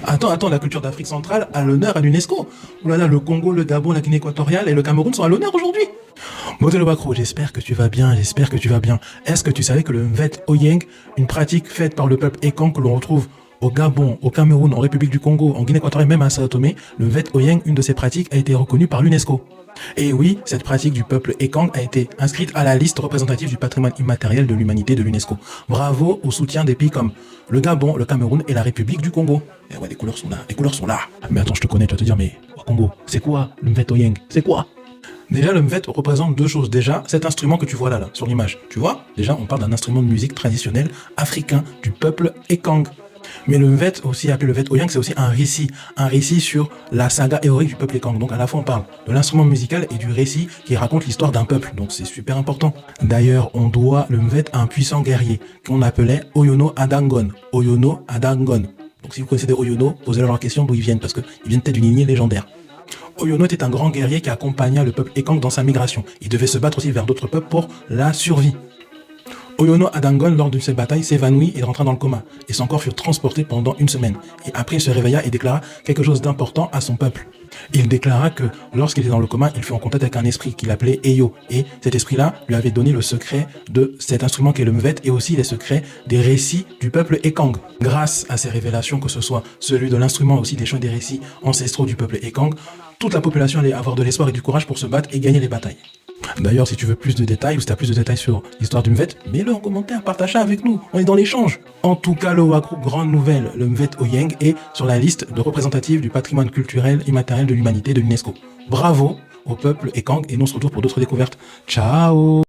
Attends, la culture d'Afrique centrale a l'honneur à l'UNESCO. Ouh là là, le Congo, le Gabon, la Guinée équatoriale et le Cameroun sont à l'honneur aujourd'hui. Modèle Bakro, j'espère que tu vas bien, j'espère que tu vas bien. Est-ce que tu savais que le Mvet Oyeng, une pratique faite par le peuple Ekang que l'on retrouve au Gabon, au Cameroun, en République du Congo, en Guinée équatoriale, même à Sao Tomé, le Mvet Oyeng, une de ces pratiques, a été reconnue par l'UNESCO. Et oui, cette pratique du peuple Ekang a été inscrite à la liste représentative du patrimoine immatériel de l'humanité de l'UNESCO. Bravo au soutien des pays comme le Gabon, le Cameroun et la République du Congo. Et ouais, les couleurs sont là, les couleurs sont là. Mais attends, je te connais, tu vas te dire, mais au Congo, c'est quoi le Mvet Oyeng? C'est quoi? Déjà, le mvet représente deux choses. Déjà, cet instrument que tu vois là, sur l'image. Tu vois? Déjà, on parle d'un instrument de musique traditionnel africain du peuple Ekang. Mais le mvet, aussi appelé le mvet oyang, c'est aussi un récit sur la saga héroïque du peuple Ekang. Donc à la fois, on parle de l'instrument musical et du récit qui raconte l'histoire d'un peuple. Donc c'est super important. D'ailleurs, on doit le mvet à un puissant guerrier qu'on appelait Oyono Adangon. Oyono Adangon. Donc si vous connaissez des Oyono, posez-leur la question d'où ils viennent, parce qu'ils viennent peut-être d'une lignée légendaire. Oyono était un grand guerrier qui accompagna le peuple Ekang dans sa migration. Il devait se battre aussi vers d'autres peuples pour la survie. Oyono Adangon, lors de cette bataille, s'évanouit et rentra dans le coma, et son corps fut transporté pendant une semaine. Et après, il se réveilla et déclara quelque chose d'important à son peuple. Il déclara que lorsqu'il était dans le coma, il fut en contact avec un esprit qu'il appelait Eyo, et cet esprit-là lui avait donné le secret de cet instrument qui est le mvet, et aussi les secrets des récits du peuple Ekang. Grâce à ces révélations, que ce soit celui de l'instrument, aussi des chants et des récits ancestraux du peuple Ekang, toute la population allait avoir de l'espoir et du courage pour se battre et gagner les batailles. D'ailleurs, si tu veux plus de détails ou si tu as plus de détails sur l'histoire du Mvet, mets-le en commentaire, partage ça avec nous, on est dans l'échange. En tout cas, le Wakru, grande nouvelle, le Mvet Oyeng est sur la liste de représentatifs du patrimoine culturel immatériel de l'humanité de l'UNESCO. Bravo au peuple Ekang et nous on se retrouve pour d'autres découvertes. Ciao!